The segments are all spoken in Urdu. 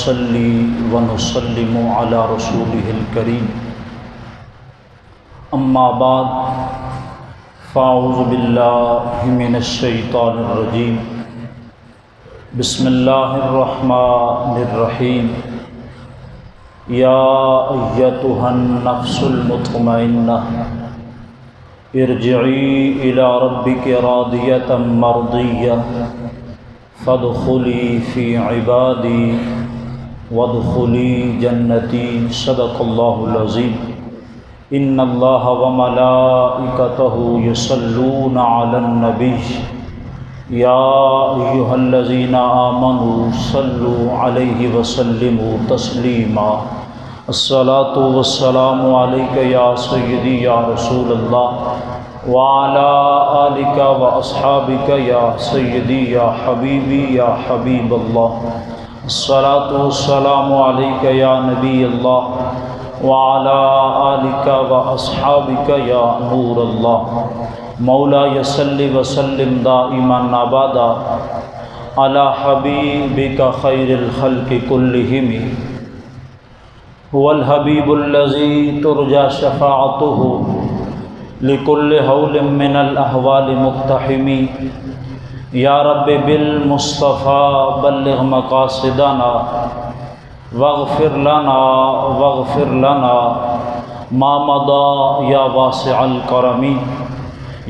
ونصلي ونسلم على رسوله الكريم اما بعد فاعوذ باللہ من الشیطان الرجیم بسم اللہ الرحمن الرحیم یا ایتها النفس المطمئنہ ارجعی الی ربک راضیۃ مرضیہ فادخلی فی عبادی وادخلی جنتی صدق اللہ العظیم ان اللہ وملائکتہ یصلون علی النبی یا ایھا الذین آمنوا صلوا علیہ وسلموا تسلیما الصلاۃ والسلام علیک یا سیدی یا رسول اللہ وعلی آلک واصحابک یا سیدی یا حبیبی یا حبیب اللہ الصلاۃ والسلام علیک یا نبی اللہ وعلی آلک واصحابک یا نور اللہ مولا صلی وسلم دائما ابدا علی حبیبک خیر الخلق کلہم هو الحبیب الذی ترجى شفاعته لكل حول من الاحوال مقتحم یا رب بالمصطفى بلغ مقاصدنا واغفر لنا ما مضى یا واسع الکرم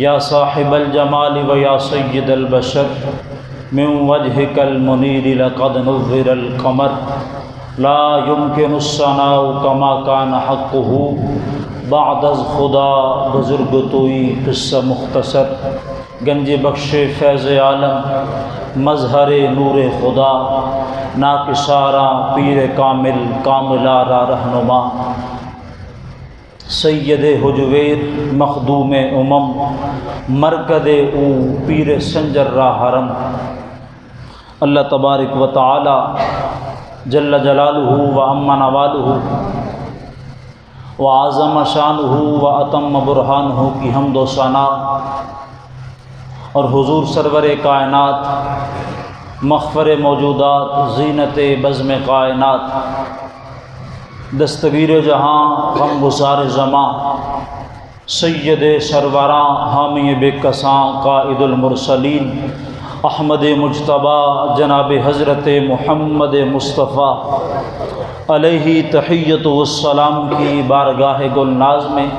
یا صاحب الجمال و یا سید البشر من وجهك المنیر لقد نور القمر لا يمكن الثناء كما كان حقه بعد از خدا بزرگ توئی قصہ مختصر گنج بخش فیض عالم مظہر نور خدا ناکسارا پیر کامل کاملارا رہنما سید حجویر مخدوم امم مرکد او پیر سنجر را حرم اللہ تبارک و تعالی جل جلالہ و عم نوالہ و اعظم شانہ و اتم برہانہ کی حمد و ثنا اور حضور سرور کائنات مغفر موجودات زینت بزم کائنات دستگیر جہاں غم گسار زماں سید سروراں حامی بے کساں قائد المرسلین احمد مجتبیٰ جناب حضرت محمد مصطفیٰ علیہ تحیت والسلام کی بارگاہ گلناز میں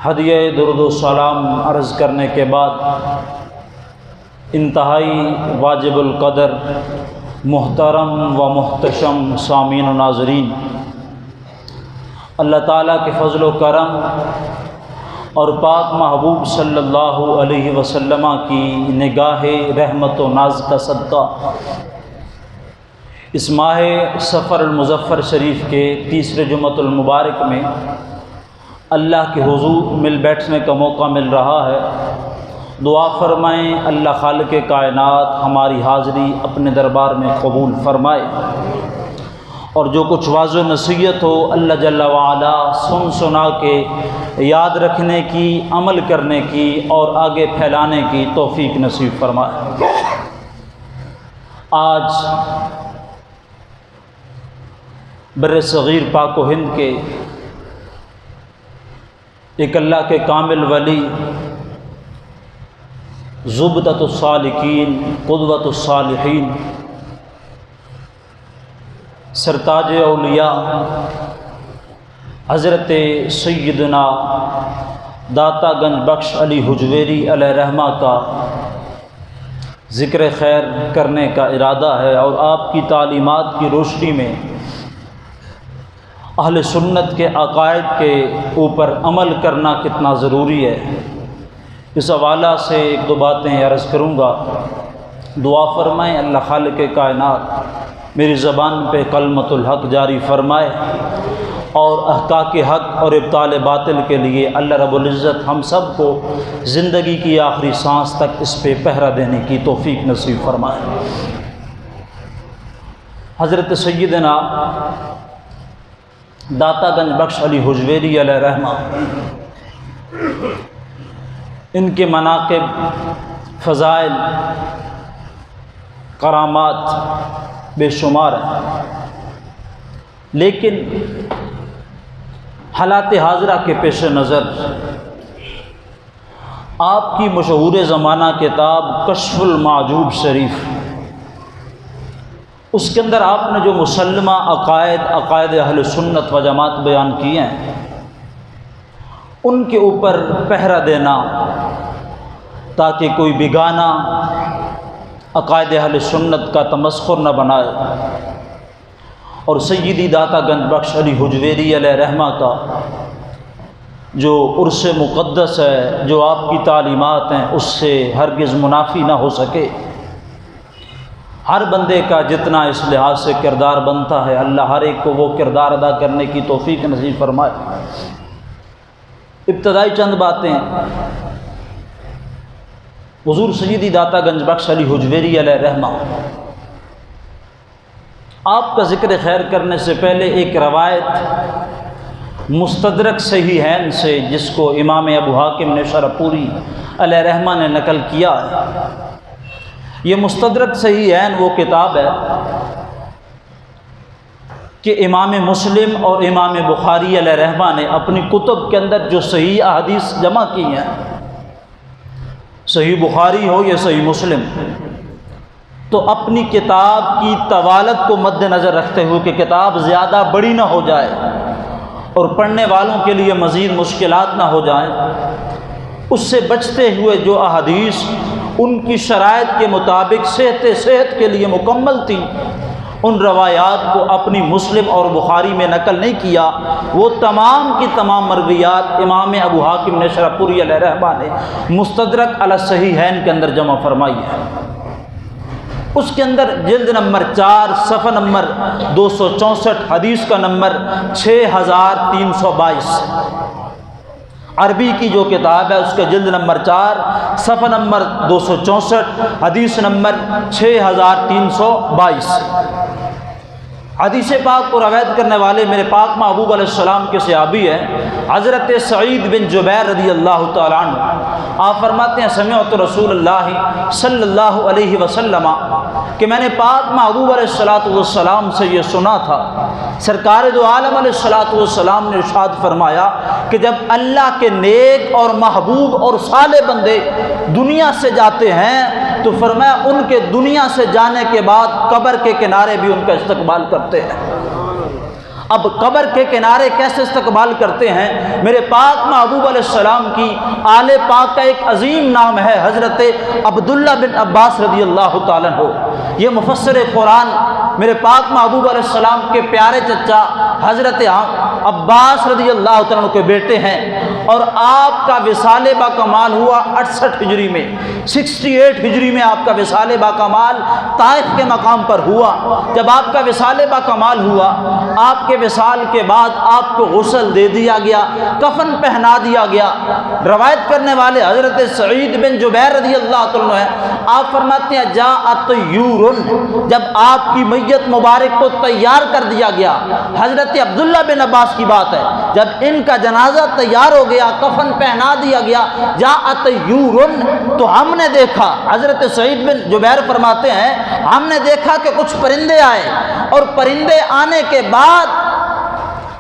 ہدیہ درود و سلام عرض کرنے کے بعد انتہائی واجب القدر محترم و محتشم سامعین و ناظرین، اللہ تعالیٰ کے فضل و کرم اور پاک محبوب صلی اللہ علیہ وسلم کی نگاہ رحمت و ناز کا صدقہ اس ماہ سفر المظفر شریف کے تیسرے جمعۃ المبارک میں اللہ کے حضور مل بیٹھنے کا موقع مل رہا ہے۔ دعا فرمائیں اللہ خالق کائنات ہماری حاضری اپنے دربار میں قبول فرمائے، اور جو کچھ واضح و نصیحت ہو اللہ جل وعلا سن سنا کے یاد رکھنے کی، عمل کرنے کی اور آگے پھیلانے کی توفیق نصیب فرمائے۔ آج بر صغیر پاک و ہند کے ایک اللہ کے کامل ولی، زبدۃ السالکین، قدوۃ الصالحین، سرتاج اولیاء حضرت سیدنا داتا گنج بخش علی حجویری علیہ رحمہ کا ذکر خیر کرنے کا ارادہ ہے، اور آپ کی تعلیمات کی روشنی میں اہل سنت کے عقائد کے اوپر عمل کرنا کتنا ضروری ہے، اس حوالہ سے ایک دو باتیں عرض کروں گا۔ دعا فرمائیں اللہ خالق کائنات میری زبان پہ کلمۃ الحق جاری فرمائے، اور احقاق حق اور ابطال باطل کے لیے اللہ رب العزت ہم سب کو زندگی کی آخری سانس تک اس پہ پہرہ دینے کی توفیق نصیب فرمائے۔ حضرت سیدنا داتا گنج بخش علی حجویری علیہ رحمہ، ان کے مناقب، فضائل، کرامات بے شمار ہیں، لیکن حالات حاضرہ کے پیش نظر آپ کی مشہور زمانہ کتاب کشف المعجوب شریف، اس کے اندر آپ نے جو مسلمہ عقائد اہل سنت و جماعت بیان کیے ہیں، ان کے اوپر پہرا دینا تاکہ کوئی بیگانہ عقائد اہل سنت کا تمسخر نہ بنائے، اور سیدی داتا گنج بخش علی حجویری علیہ رحمہ کا جو عرس مقدس ہے، جو آپ کی تعلیمات ہیں، اس سے ہرگز منافی نہ ہو سکے۔ ہر بندے کا جتنا اس لحاظ سے کردار بنتا ہے، اللہ ہر ایک کو وہ کردار ادا کرنے کی توفیق نصیب فرمائے۔ ابتدائی چند باتیں، حضور سیدی داتا گنج بخش علی حجویری علیہ رحمہ، آپ کا ذکر خیر کرنے سے پہلے ایک روایت مستدرک صحیحین سے، جس کو امام ابو حاتم نشابوری علیہ رحمہ نے نقل کیا ہے۔ یہ مستدرک صحیحین وہ کتاب ہے کہ امام مسلم اور امام بخاری علیہ رحمہ نے اپنی کتب کے اندر جو صحیح احادیث جمع کی ہیں، صحیح بخاری ہو یا صحیح مسلم، تو اپنی کتاب کی طوالت کو مد نظر رکھتے ہوئے کہ کتاب زیادہ بڑی نہ ہو جائے اور پڑھنے والوں کے لیے مزید مشکلات نہ ہو جائیں، اس سے بچتے ہوئے جو احادیث ان کی شرائط کے مطابق صحت کے لیے مکمل تھی، ان روایات کو اپنی مسلم اور بخاری میں نقل نہیں کیا، وہ تمام کی تمام مرویات امام ابو حاتم نشابوری علیہ رحمہ نے مستدرک علی الصحیحین کے اندر جمع فرمائی ہے۔ اس کے اندر جلد نمبر 4 صفحہ نمبر 264 حدیث کا نمبر 6322، عربی کی جو کتاب ہے اس کے جلد نمبر 4 صفحہ نمبر 264 حدیث نمبر 6322، حدیث پاک کو روایت کرنے والے میرے پاک محبوب علیہ السلام کے صحابی ہیں حضرت سعید بن جبیر رضی اللہ تعالیٰ عنہ۔ آپ فرماتے ہیں سمعت رسول اللہ صلی اللہ علیہ وسلم، کہ میں نے پاک محبوب علیہ السلام سے یہ سنا تھا، سرکار دو عالم علیہ السلام نے ارشاد فرمایا کہ جب اللہ کے نیک اور محبوب اور صالح بندے دنیا سے جاتے ہیں تو فرمایا ان کے دنیا سے جانے کے بعد قبر کے کنارے بھی ان کا استقبال کرتے ہیں۔ اب قبر کے کنارے کیسے استقبال کرتے ہیں؟ میرے پاک محبوب علیہ السلام کی آل پاک کا ایک عظیم نام ہے حضرت عبداللہ بن عباس رضی اللہ تعالیٰ عنہ۔ یہ مفسر قرآن میرے پاک محبوب علیہ السلام کے پیارے چچا حضرت عباس رضی اللہ تعالیٰ عنہ کے بیٹے ہیں، اور آپ کا وصال با کمال ہوا 68 ہجری میں، 68 ہجری میں آپ کا وصال با کمال طائف کے مقام پر ہوا۔ جب آپ کا وصال با کمال ہوا، آپ کے وصال کے بعد آپ کو غسل دے دیا گیا، کفن پہنا دیا گیا۔ روایت کرنے والے حضرت سعید بن جبیر رضی اللہ عنہ ہیں، آپ فرماتے ہیں جاءت طیور، جب آپ کی میت مبارک کو تیار کر دیا گیا، حضرت عبداللہ بن عباس کی بات ہے، جب ان کا جنازہ تیار ہو گیا، کفن پہنا دیا گیا، جاءت طیور، تو ہم نے دیکھا، حضرت سعید بن جبیر فرماتے ہیں ہم نے دیکھا کہ کچھ پرندے آئے، اور پرندے آنے کے بعد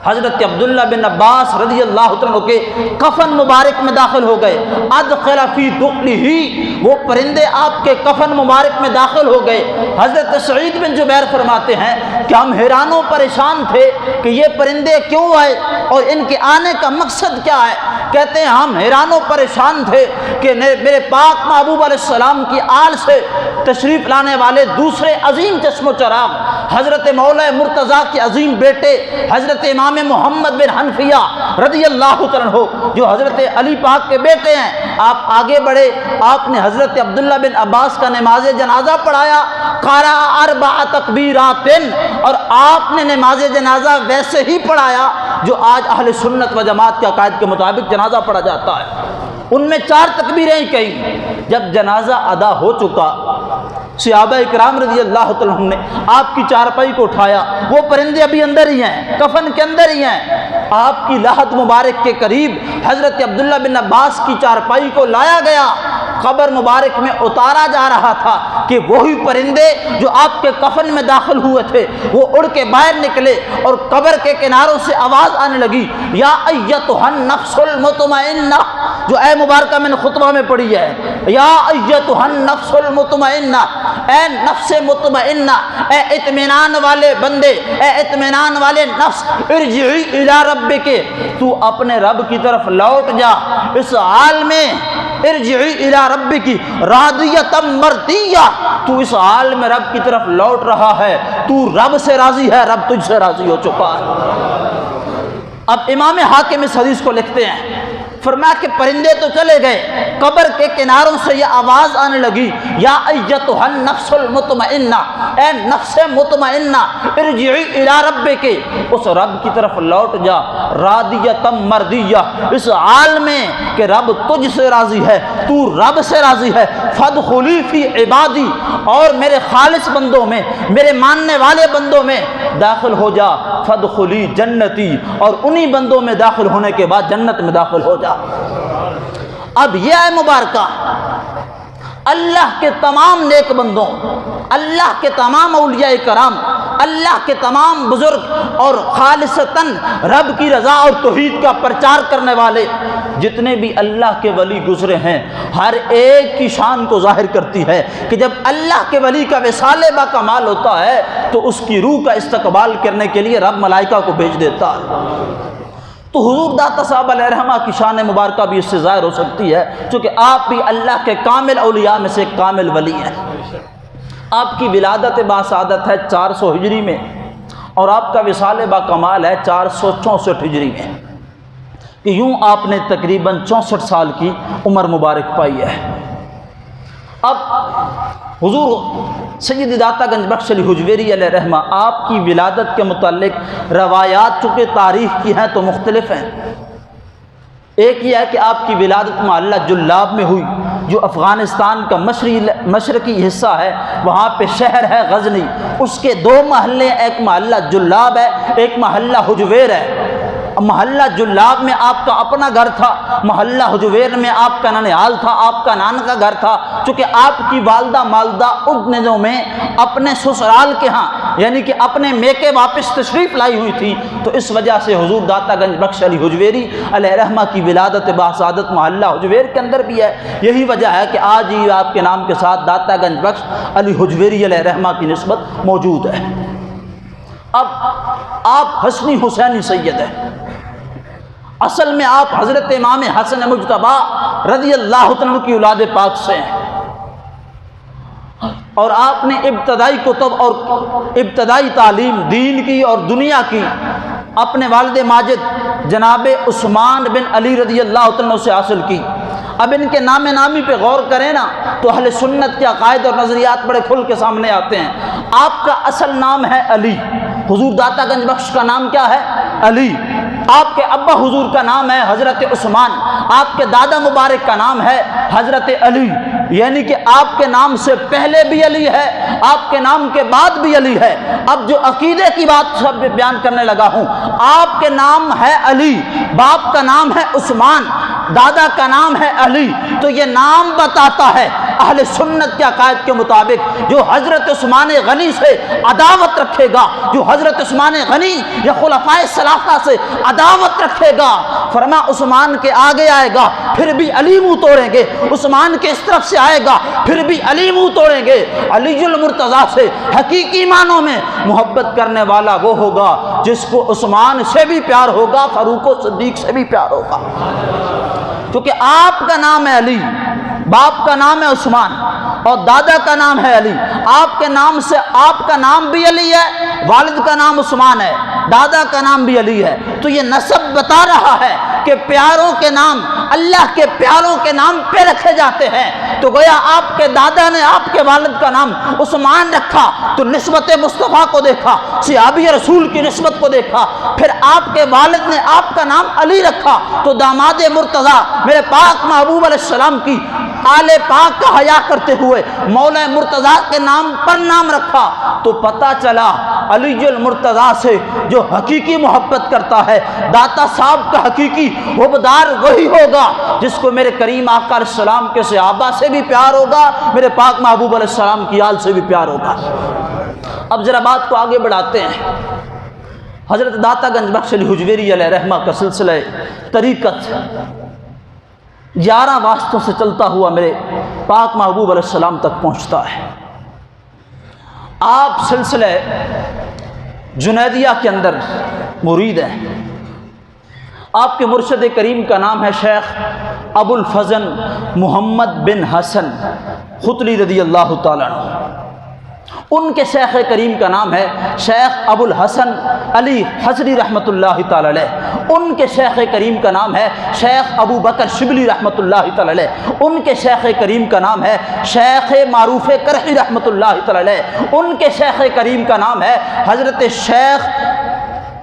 حضرت عبداللہ بن عباس رضی اللہ عنہ کے کفن مبارک میں داخل ہو گئے۔ ادخل فی دخلہ، وہ پرندے آپ کے کفن مبارک میں داخل ہو گئے۔ حضرت سعید بن جبیر فرماتے ہیں کہ ہم حیران و پریشان تھے کہ یہ پرندے کیوں آئے اور ان کے آنے کا مقصد کیا ہے۔ کہتے ہیں ہم حیران و پریشان تھے کہ میرے پاک محبوب علیہ السلام کی آل سے تشریف لانے والے دوسرے عظیم چشم و چراغ حضرت مولا مرتضیٰ کے عظیم بیٹے حضرت امام محمد بن حنفیہ رضی اللہ عنہ، جو حضرت علی پاک کے بیٹے ہیں، آپ آگے بڑھے، آپ نے حضرت عبداللہ بن عباس کا نماز جنازہ پڑھایا، قرأ 4 تکبیرات، اور آپ نے نماز جنازہ ویسے ہی پڑھایا جو آج اہل سنت و جماعت کے عقائد کے مطابق جنازہ پڑھا جاتا ہے۔ ان میں 4 تکبیریں ہی کہیں۔ جب جنازہ ادا ہو چکا، صحابہ اکرام رضی اللہ عنہ نے آپ کی چارپائی کو اٹھایا، وہ پرندے ابھی اندر ہی ہیں، کفن کے اندر ہی ہیں، آپ کی لحد مبارک کے قریب حضرت عبداللہ بن عباس کی چارپائی کو لایا گیا، قبر مبارک میں اتارا جا رہا تھا کہ وہی پرندے جو آپ کے کفن میں داخل ہوئے تھے وہ اڑ کے باہر نکلے، اور قبر کے کناروں سے آواز آنے لگی، یا ایتھا النفس المطمئنہ، جو اے مبارکہ میں نے خطبہ میں پڑھی ہے، یا ایتھا النفس المطمئنہ، اے نفس مطمئنہ، اے اطمینان والے بندے، اے اطمینان والے نفس، ارجعی الی ربک، تو اپنے رب کی طرف لوٹ جا اس حال میں، ارجعی الی ربک راضیۃ مرضیہ، تو اس حال میں رب کی طرف لوٹ رہا ہے، تو رب سے راضی ہے، رب تجھ سے راضی ہو چکا ہے۔ اب امام حاکم اس حدیث کو لکھتے ہیں، فرمایا کہ پرندے تو چلے گئے، قبر کے کناروں سے یہ آواز آنے لگی، یا ایتھا النفس المطمئنہ، اے نفس مطمئنہ، ارجعی الی ربک، اس رب کی طرف لوٹ جا، راضیۃ مرضیہ، اس حال میں کہ رب تجھ سے راضی ہے، تو رب سے راضی ہے، فادخلی فی عبادی، اور میرے خالص بندوں میں، میرے ماننے والے بندوں میں داخل ہو جا، فادخلی جنتی، اور انہی بندوں میں داخل ہونے کے بعد جنت میں داخل ہو جا۔ اب یہ ہے مبارکہ اللہ کے تمام نیک بندوں، اللہ کے تمام اولیاء کرام، اللہ کے تمام بزرگ اور خالصتاً رب کی رضا اور توحید کا پرچار کرنے والے جتنے بھی اللہ کے ولی گزرے ہیں، ہر ایک کی شان کو ظاہر کرتی ہے کہ جب اللہ کے ولی کا وصال با کمال ہوتا ہے تو اس کی روح کا استقبال کرنے کے لیے رب ملائکہ کو بھیج دیتا ہے۔ تو حضور داتا صاحب علیہ رحمہ کی شان مبارکہ بھی اس سے ظاہر ہو سکتی ہے، چونکہ آپ بھی اللہ کے کامل اولیاء میں سے ایک کامل ولی ہیں۔ آپ کی ولادت باسعادت ہے 400 ہجری میں، اور آپ کا وصال با کمال ہے 464 ہجری میں، کہ یوں آپ نے تقریباً 64 سال کی عمر مبارک پائی ہے۔ اب حضور سید داتا گنج بخش علی حجویری علیہ رحمہ آپ کی ولادت کے متعلق روایات چونکہ تاریخ کی ہیں تو مختلف ہیں۔ ایک یہ ہے کہ آپ کی ولادت محلہ جلاب میں ہوئی، جو افغانستان کا مشرقی حصہ ہے، وہاں پہ شہر ہے غزنی، اس کے 2 محلے، ایک محلہ جلاب ہے، ایک محلہ حجویر ہے۔ محلہ جلاب میں آپ کا اپنا گھر تھا، محلہ حجویر میں آپ کا ننیال تھا، آپ کا نان کا گھر تھا، چونکہ آپ کی والدہ مالدہ ان دنوں میں اپنے سسرال کے ہاں یعنی کہ اپنے میکے واپس تشریف لائی ہوئی تھی، تو اس وجہ سے حضور داتا گنج بخش علی حجویری علیہ رحمہ کی ولادت باسعادت محلہ حجویر کے اندر بھی ہے۔ یہی وجہ ہے کہ آج ہی آپ کے نام کے ساتھ داتا گنج بخش علی حجویری علیہ رحمہ کی نسبت موجود ہے۔ اب آپ حسنی حسینی سید ہیں، اصل میں آپ حضرت امام حسن مجتبیٰ رضی اللہ عنہ کی اولاد پاک سے ہیں، اور آپ نے ابتدائی کتب اور ابتدائی تعلیم دین کی اور دنیا کی اپنے والد ماجد جناب عثمان بن علی رضی اللہ عنہ سے حاصل کی۔ اب ان کے نام نامی پہ غور کریں نا تو اہل سنت کے عقائد اور نظریات بڑے کھل کے سامنے آتے ہیں۔ آپ کا اصل نام ہے علی، حضور داتا گنج بخش کا نام کیا ہے؟ علی۔ آپ کے ابا حضور کا نام ہے حضرت عثمان، آپ کے دادا مبارک کا نام ہے حضرت علی، یعنی کہ آپ کے نام سے پہلے بھی علی ہے، آپ کے نام کے بعد بھی علی ہے۔ اب جو عقیدے کی بات سب بیان کرنے لگا ہوں، آپ کے نام ہے علی، باپ کا نام ہے عثمان، دادا کا نام ہے علی، تو یہ نام بتاتا ہے اہل سنت کے عقائد کے مطابق جو حضرت عثمان غنی سے عداوت رکھے گا، جو حضرت عثمان غنی یا خلفائے ثلاثہ سے عداوت رکھے گا، فرما عثمان کے آگے آئے گا پھر بھی علی منہ توڑیں گے، عثمان کے اس طرف سے آئے گا پھر بھی علی منہ توڑیں گے۔ علی المرتضیٰ سے حقیقی معنوں میں محبت کرنے والا وہ ہوگا جس کو عثمان سے بھی پیار ہوگا، فاروق و صدیق سے بھی پیار ہوگا، کیونکہ آپ کا نام ہے علی، باپ کا نام ہے عثمان اور دادا کا نام ہے علی۔ آپ کے نام سے آپ کا نام بھی علی ہے، والد کا نام عثمان ہے، دادا کا نام بھی علی ہے، تو یہ نسب بتا رہا ہے کہ پیاروں کے نام اللہ کے پیاروں کے نام پہ رکھے جاتے ہیں۔ تو گویا آپ کے دادا نے آپ کے والد کا نام عثمان رکھا تو نسبت مصطفیٰ کو دیکھا، صحابی رسول کی نسبت کو دیکھا، پھر آپ کے والد نے آپ کا نام علی رکھا تو داماد مرتضیٰ میرے پاک محبوب علیہ السلام کی آل پاک کا حیا کرتے ہوئے مولا مرتضیٰ کے نام پر نام رکھا تو پتہ چلا علی المرتضیٰ سے جو حقیقی محبت کرتا ہے، داتا صاحب کا حقیقی حبدار وہی ہوگا جس کو میرے کریم آقا علیہ السلام کے صحابہ سے بھی پیار ہوگا، میرے پاک محبوب علیہ السلام کی آل سے بھی پیار ہوگا۔ اب ذرا بات کو آگے بڑھاتے ہیں۔ حضرت داتا گنج بخش علی حجویری علیہ رحمہ کا سلسلہ طریقت 11 واسطوں سے چلتا ہوا میرے پاک محبوب علیہ السلام تک پہنچتا ہے۔ آپ سلسلہ جنیدیہ کے اندر مرید ہیں۔ آپ کے مرشد کریم کا نام ہے شیخ ابو الفضل محمد بن حسن ختلی رضی اللہ تعالیٰ عنہ۔ ان کے شیخ کریم کا نام ہے شیخ ابو الحسن علی حضری رحمۃ اللہ تعالی علیہ۔ ان کے شیخ کریم کا نام ہے شیخ ابو بکر شبلی رحمۃ اللہ تعالی علیہ۔ ان کے شیخ کریم کا نام ہے شیخ معروف کرحی رحمۃ اللہ تعالی علیہ۔ ان کے شیخ کریم کا نام ہے حضرت شیخ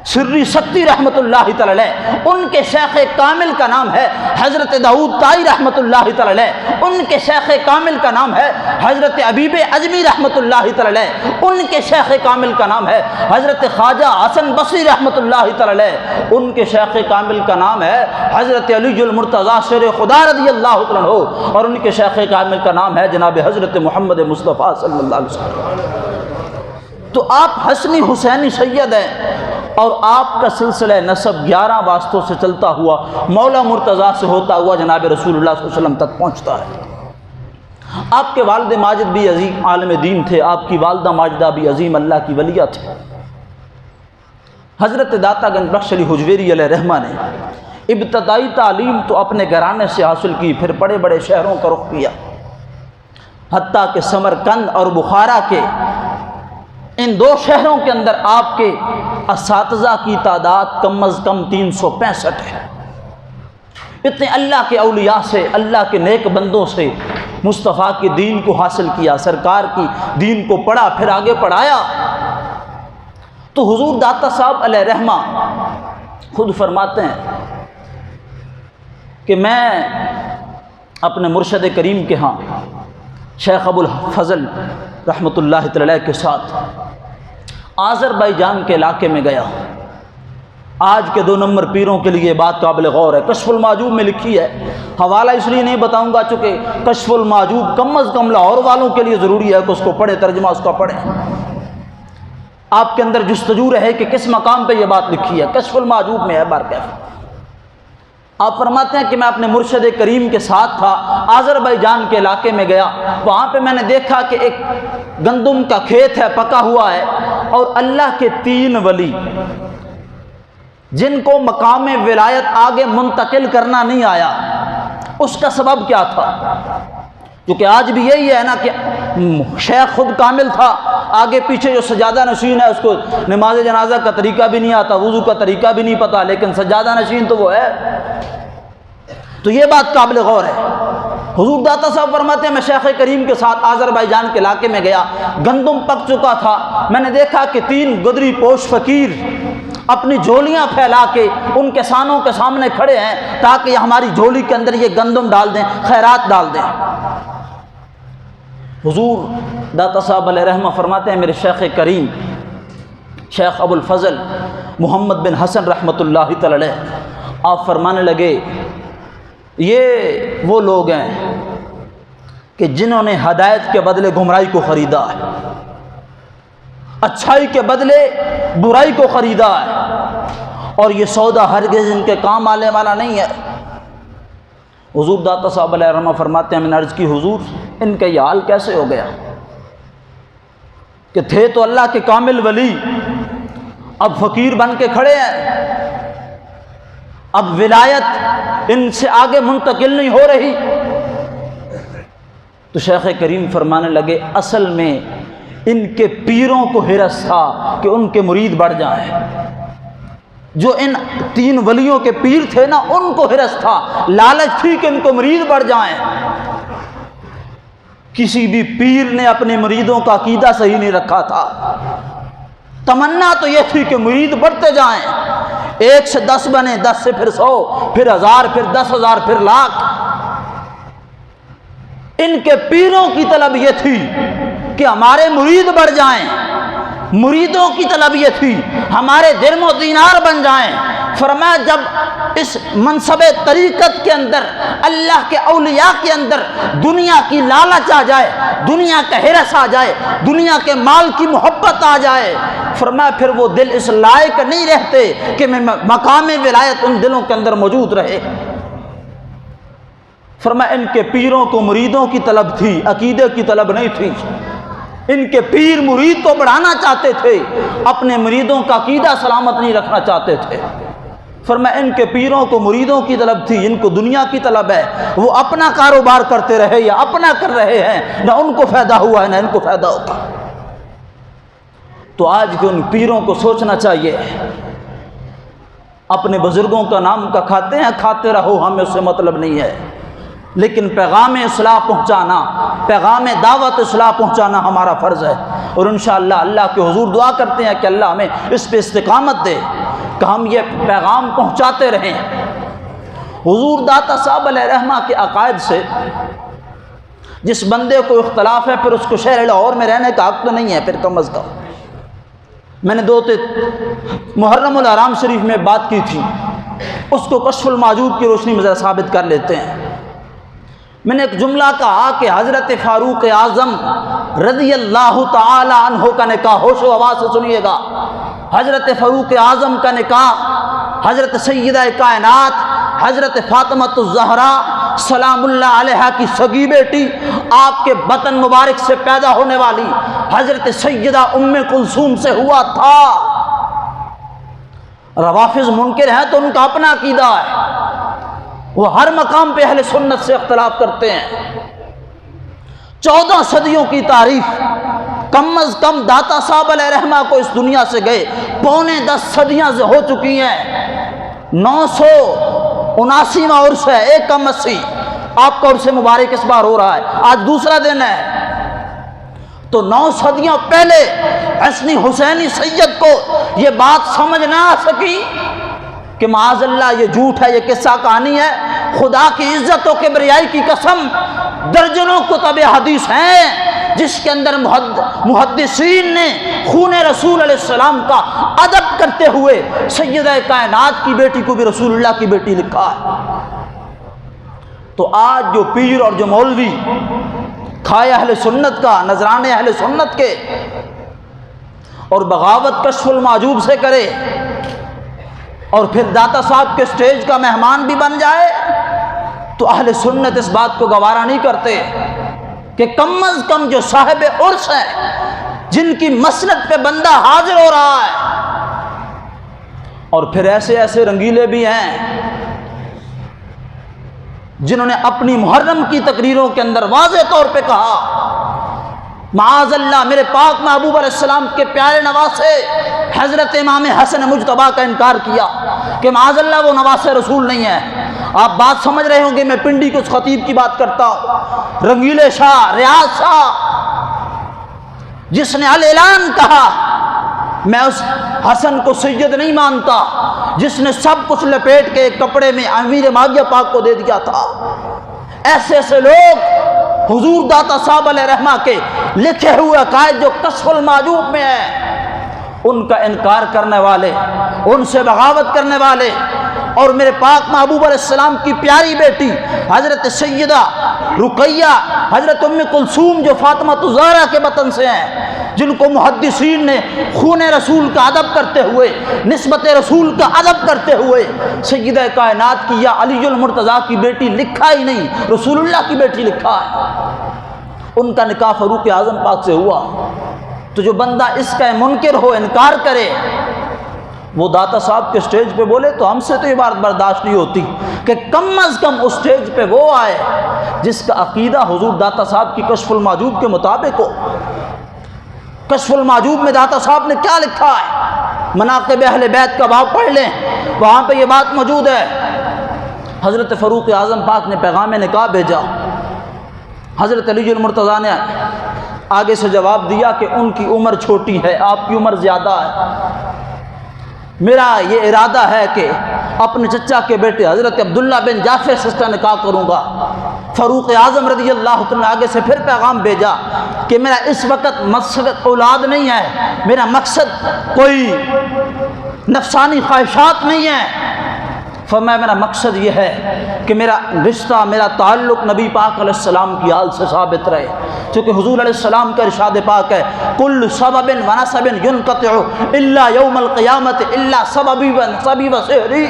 سری ستی رحمۃ اللہ تعالی علیہ۔ ان کے شیخ کامل کا نام ہے حضرت داؤد طائی رحمۃ اللہ تعالی علیہ۔ ان کے شیخ کامل کا نام ہے حضرت عبیب اجمی رحمۃ اللہ تعالی علیہ۔ ان کے شیخ کامل کا نام ہے حضرت خواجہ حسن بصری رحمۃ اللہ تعالی علیہ۔ ان کے شیخ کامل کا نام ہے حضرت علی المرتضیٰ شیر خدا رضی اللہ تعالی عنہ۔ اور ان کے شیخ کامل کا نام ہے جناب حضرت محمد مصطفیٰ صلی اللہ علیہ وسلم۔ تو آپ حسنی حسینی سید ہیں اور آپ کا سلسلہ نسب 11 واسطوں سے چلتا ہوا مولا مرتضیٰ سے ہوتا ہوا جناب رسول اللہ صلی اللہ علیہ وسلم تک پہنچتا ہے۔ آپ کے والد ماجد بھی عظیم عالم دین تھے، آپ کی والدہ ماجدہ بھی عظیم اللہ کی ولیہ تھے۔ حضرت داتا گنج بخش علی حجویری علیہ رحمہ نے ابتدائی تعلیم تو اپنے گھرانے سے حاصل کی، پھر بڑے بڑے شہروں کا رخ کیا، حتیٰ کہ سمرقند اور بخارا کے ان 2 شہروں کے اندر آپ کے اساتذہ کی تعداد کم از کم 365 ہے۔ اتنے اللہ کے اولیاء سے، اللہ کے نیک بندوں سے مصطفیٰ کے دین کو حاصل کیا، سرکار کی دین کو پڑھا، پھر آگے پڑھایا۔ تو حضور داتا صاحب علیہ رحمہ خود فرماتے ہیں کہ میں اپنے مرشد کریم کے ہاں شیخ ابو الفضل رحمۃ اللہ تعالی علیہ کے ساتھ آذربائیجان کے علاقے میں گیا۔ آج کے 2 نمبر پیروں کے لیے بات قابل غور ہے۔ کشف المعجوب میں لکھی ہے، حوالہ اس لیے نہیں بتاؤں گا چونکہ کشف المعجوب کم از کم لاہور والوں کے لیے ضروری ہے کہ اس کو پڑھے، ترجمہ اس کا پڑھیں۔ آپ کے اندر جستجو رہے کہ کس مقام پہ یہ بات لکھی ہے، کشف المعجوب میں ہے بارکیف۔ آپ فرماتے ہیں کہ میں اپنے مرشد کریم کے ساتھ تھا، آذربائیجان کے علاقے میں گیا، وہاں پہ میں نے دیکھا کہ ایک گندم کا کھیت ہے، پکا ہوا ہے، اور اللہ کے 3 ولی جن کو مقام ولایت آگے منتقل کرنا نہیں آیا۔ اس کا سبب کیا تھا؟ کیونکہ آج بھی یہی ہے نا کہ شیخ خود کامل تھا، آگے پیچھے جو سجادہ نشین ہے اس کو نماز جنازہ کا طریقہ بھی نہیں آتا، وضو کا طریقہ بھی نہیں پتا، لیکن سجادہ نشین تو وہ ہے۔ تو یہ بات قابل غور ہے۔ حضور داتا صاحب فرماتے ہیں میں شیخ کریم کے ساتھ آذربائیجان کے علاقے میں گیا، گندم پک چکا تھا، میں نے دیکھا کہ 3 گدری پوش فقیر اپنی جھولیاں پھیلا کے ان کسانوں کے سامنے کھڑے ہیں تاکہ ہماری جھولی کے اندر یہ گندم ڈال دیں، خیرات ڈال دیں۔ حضور داتا صاحب علیہ رحمہ فرماتے ہیں میرے شیخ کریم شیخ ابو الفضل محمد بن حسن رحمۃ اللہ تعالی علیہ آپ فرمانے لگے یہ وہ لوگ ہیں کہ جنہوں نے ہدایت کے بدلے گمراہی کو خریدا ہے، اچھائی کے بدلے برائی کو خریدا ہے، اور یہ سودا ہرگز ان کے کام آنے والا نہیں ہے۔ حضور داتا صاحب علیہ رحمہ فرماتے ہیں میں نے عرض کی حضور ان کا یہ حال کیسے ہو گیا کہ تھے تو اللہ کے کامل ولی، اب فقیر بن کے کھڑے ہیں، اب ولایت ان سے آگے منتقل نہیں ہو رہی۔ تو شیخ کریم فرمانے لگے اصل میں ان کے پیروں کو ہرس تھا کہ ان کے مرید بڑھ جائیں، جو ان 3 ولیوں کے پیر تھے نا ان کو ہرس تھا، لالچ تھی کہ ان کو مرید بڑھ جائیں۔ کسی بھی پیر نے اپنے مریدوں کا عقیدہ صحیح نہیں رکھا تھا، تمنا تو یہ تھی کہ مرید بڑھتے جائیں، 1 سے 10 بنے، 10 سے پھر 100، پھر 1000، پھر 10,000، پھر لاکھ۔ ان کے پیروں کی طلب یہ تھی کہ ہمارے مرید بڑھ جائیں، مریدوں کی طلب یہ تھی ہمارے درم و دینار بن جائیں۔ فرمایا جب اس منصب طریقت کے اندر، اللہ کے اولیاء کے اندر دنیا کی لالچ آ جائے، دنیا کا ہرس آ جائے، دنیا کے مال کی محبت آ جائے، فرمایا پھر وہ دل اس لائق نہیں رہتے کہ میں مقام ولایت ان دلوں کے اندر موجود رہے۔ فرمایا ان کے پیروں کو مریدوں کی طلب تھی، عقیدے کی طلب نہیں تھی۔ ان کے پیر مرید کو بڑھانا چاہتے تھے، اپنے مریدوں کا عقیدہ سلامت نہیں رکھنا چاہتے تھے۔ فرمایا ان کے پیروں کو مریدوں کی طلب تھی، ان کو دنیا کی طلب ہے، وہ اپنا کاروبار کرتے رہے یا اپنا کر رہے ہیں، نہ ان کو فائدہ ہوا ہے نہ ان کو فائدہ ہوگا۔ تو آج کے ان پیروں کو سوچنا چاہیے، اپنے بزرگوں کا نام کا کھاتے ہیں، کھاتے رہو، ہمیں اس سے مطلب نہیں ہے، لیکن پیغام اصلاح پہنچانا، پیغام دعوت اصلاح پہنچانا ہمارا فرض ہے۔ اور انشاءاللہ اللہ کے حضور دعا کرتے ہیں کہ اللہ ہمیں اس پہ استقامت دے کہ ہم یہ پیغام پہنچاتے رہیں۔ حضور داتا صاحب علیہ رحمہ کے عقائد سے جس بندے کو اختلاف ہے پھر اس کو شہر لاہور میں رہنے کا حق تو نہیں ہے، پھر کم از کم۔ میں نے محرم الحرام شریف میں بات کی تھی، اس کو کشف المعجوب کی روشنی میں ذرا ثابت کر لیتے ہیں۔ میں نے ایک جملہ کہا کہ حضرت فاروق اعظم رضی اللہ تعالی عنہ کا نکاح، ہوش و حواس سے سنیے گا، حضرت فاروق اعظم کا نکاح حضرت سیدہ کائنات حضرت فاطمہ الزہرا سلام اللہ علیہا کی سگی بیٹی، آپ کے بطن مبارک سے پیدا ہونے والی حضرت سیدہ ام کلثوم سے ہوا تھا۔ روافض منکر ہیں تو ان کا اپنا عقیدہ ہے، وہ ہر مقام پہ اہل سنت سے اختلاف کرتے ہیں۔ 14 صدیوں کی تاریخ، کم از کم داتا صاحب علیہ رحمہ کو اس دنیا سے گئے 9.25 صدیاں سے ہو چکی ہیں۔ 979واں عرس ہے، 1 آپ کا عرس مبارک اس بار ہو رہا ہے، آج دوسرا دن ہے۔ تو 9 صدیوں پہلے حسنی حسینی سید کو یہ بات سمجھ نہ آ سکی کہ معاذ اللہ یہ جھوٹ ہے، یہ قصہ کہانی ہے۔ خدا کی عزت و کبریائی کی قسم، درجنوں کتب حدیث ہیں جس کے اندر محدثین نے خون رسول علیہ السلام کا ادب کرتے ہوئے سیدہ کائنات کی بیٹی کو بھی رسول اللہ کی بیٹی لکھا ہے۔ تو آج جو پیر اور جو مولوی کھائے اہل سنت کا، نذرانے اہل سنت کے، اور بغاوت کشف المعجوب سے کرے اور پھر داتا صاحب کے سٹیج کا مہمان بھی بن جائے، تو اہل سنت اس بات کو گوارا نہیں کرتے کہ کم از کم جو صاحب عرس ہیں، جن کی مسند پہ بندہ حاضر ہو رہا ہے، اور پھر ایسے ایسے رنگیلے بھی ہیں جنہوں نے اپنی محرم کی تقریروں کے اندر واضح طور پہ کہا معاذ اللہ میرے پاک محبوب علیہ السلام کے پیارے نواسے حضرت امام حسن مجتبیٰ کا انکار کیا کہ معاذ اللہ وہ نواسے رسول نہیں ہے۔ آپ بات سمجھ رہے ہوں گے، میں پنڈی کے اس خطیب کی بات کرتا ہوں، رنگیلے شاہ، ریاض شاہ، جس نے الاعلان کہا میں اس حسن کو سید نہیں مانتا، جس نے سب کچھ لپیٹ کے ایک کپڑے میں امیر ماگیہ پاک کو دے دیا تھا۔ ایسے ایسے لوگ حضور داتا صاحب علیہ رحمہ کے لکھے ہوئے عقائد جو کشف المعجوب میں ہیں، ان کا انکار کرنے والے، ان سے بغاوت کرنے والے، اور میرے پاک محبوب علیہ السلام کی پیاری بیٹی حضرت سیدہ رقیہ حضرت ام کلثوم جو فاطمہ الزہرا کے بطن سے ہیں، جن کو محدثین نے خون رسول کا ادب کرتے ہوئے، نسبت رسول کا ادب کرتے ہوئے سیدہ کائنات کی یا علی المرتضیٰ کی بیٹی لکھا ہی نہیں، رسول اللہ کی بیٹی لکھا ہے۔ ان کا نکاح فاروق اعظم پاک سے ہوا۔ تو جو بندہ اس کا منکر ہو، انکار کرے، وہ داتا صاحب کے سٹیج پہ بولے تو ہم سے تو یہ بات برداشت نہیں ہوتی کہ کم از کم اس سٹیج پہ وہ آئے جس کا عقیدہ حضور داتا صاحب کی کشف المعجوب کے مطابق ہو۔ کشف المعجوب میں داتا صاحب نے کیا لکھا ہے؟ مناقب اہل بیت کا باب پڑھ لیں، وہاں پہ یہ بات موجود ہے۔ حضرت فاروق اعظم پاک نے پیغام نکاح بھیجا، حضرت علی المرتضیٰ نے آگے سے جواب دیا کہ ان کی عمر چھوٹی ہے، آپ کی عمر زیادہ ہے، میرا یہ ارادہ ہے کہ اپنے چچا کے بیٹے حضرت عبداللہ بن جعفر سے اس کا نکاح کروں گا۔ فاروق اعظم رضی اللہ عنہ آگے سے پھر پیغام بھیجا کہ میرا اس وقت مقصد اولاد نہیں ہے، میرا مقصد کوئی نفسانی خواہشات نہیں ہے، فرمایا میرا مقصد یہ ہے کہ میرا رشتہ، میرا تعلق نبی پاک علیہ السلام کی آل سے ثابت رہے، چونکہ حضور علیہ السلام کا ارشاد پاک ہے کل سبب و نسب ینقطع الا یوم القیامت الا سببی و نسبی و سحری،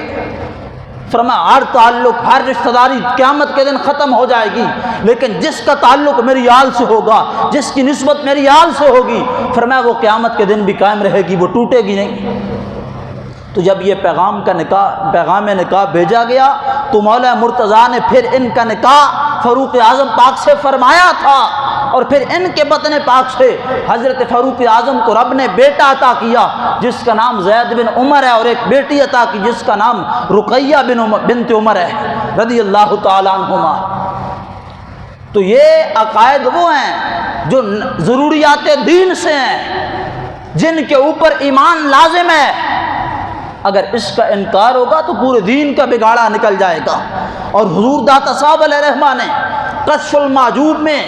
فرمایا ہر تعلق، ہر رشتہ داری قیامت کے دن ختم ہو جائے گی، لیکن جس کا تعلق میری آل سے ہوگا، جس کی نسبت میری آل سے ہوگی، فرمایا وہ قیامت کے دن بھی قائم رہے گی، وہ ٹوٹے گی نہیں۔ تو جب یہ پیغام نکاح بھیجا گیا تو مولا مرتضیٰ نے پھر ان کا نکاح فاروق اعظم پاک سے فرمایا تھا، اور پھر ان کے بطن پاک سے حضرت فاروق اعظم کو رب نے بیٹا عطا کیا جس کا نام زید بن عمر ہے، اور ایک بیٹی عطا کی جس کا نام رقیہ بنت عمر ہے رضی اللہ تعالیٰ عنہما۔ تو یہ عقائد وہ ہیں جو ضروریات دین سے ہیں، جن کے اوپر ایمان لازم ہے، اگر اس کا انکار ہوگا تو پورے دین کا بگاڑا نکل جائے گا۔ اور حضور داتا صاحب علیہ رحمہ نے کشف المحجوب میں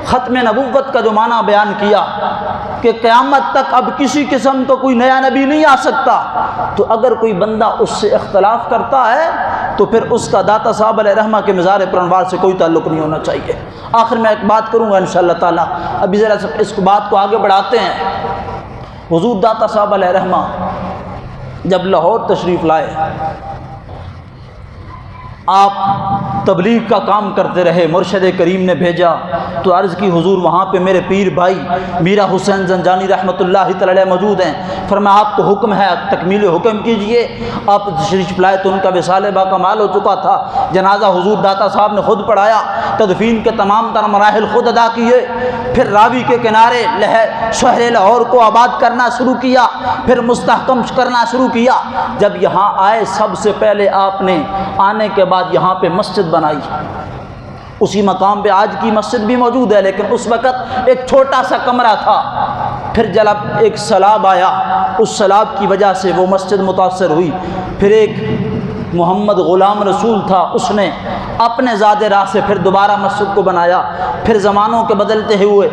ختم نبوت کا جو معنی بیان کیا کہ قیامت تک اب کسی قسم کا کوئی نیا نبی نہیں آ سکتا، تو اگر کوئی بندہ اس سے اختلاف کرتا ہے تو پھر اس کا داتا صاحب علیہ رحمہ کے مزار پرانوار سے کوئی تعلق نہیں ہونا چاہیے۔ آخر میں ایک بات کروں گا انشاءاللہ تعالیٰ، ابھی ذرا اس بات کو آگے بڑھاتے ہیں۔ حضور داتا صاحب علیہ رحمہ جب لاہور تشریف لائے، آپ تبلیغ کا کام کرتے رہے، مرشد کریم نے بھیجا تو عرض کی حضور وہاں پہ میرے پیر بھائی میرا حسین زنجانی رحمۃ اللہ تعالی علیہ موجود ہیں، فرمایا آپ کو حکم ہے تکمیل حکم کیجئے۔ آپ تشریف لائے تو ان کا وصال با کمال ہو چکا تھا، جنازہ حضور داتا صاحب نے خود پڑھایا، تدفین کے تمام تر مراحل خود ادا کیے، پھر راوی کے کنارے شہر لاہور کو آباد کرنا شروع کیا، پھر مستحکم کرنا شروع کیا۔ جب یہاں آئے سب سے پہلے آپ نے آنے کے بعد یہاں پہ مسجد بنائی، اسی مقام پہ آج کی مسجد بھی موجود ہے، لیکن اس وقت ایک چھوٹا سا کمرہ تھا۔ پھر جب ایک سیلاب آیا، اس سیلاب کی وجہ سے وہ مسجد متاثر ہوئی، پھر ایک محمد غلام رسول تھا، اس نے اپنے ذات راہ سے پھر دوبارہ مسجد کو بنایا، پھر زمانوں کے بدلتے ہوئے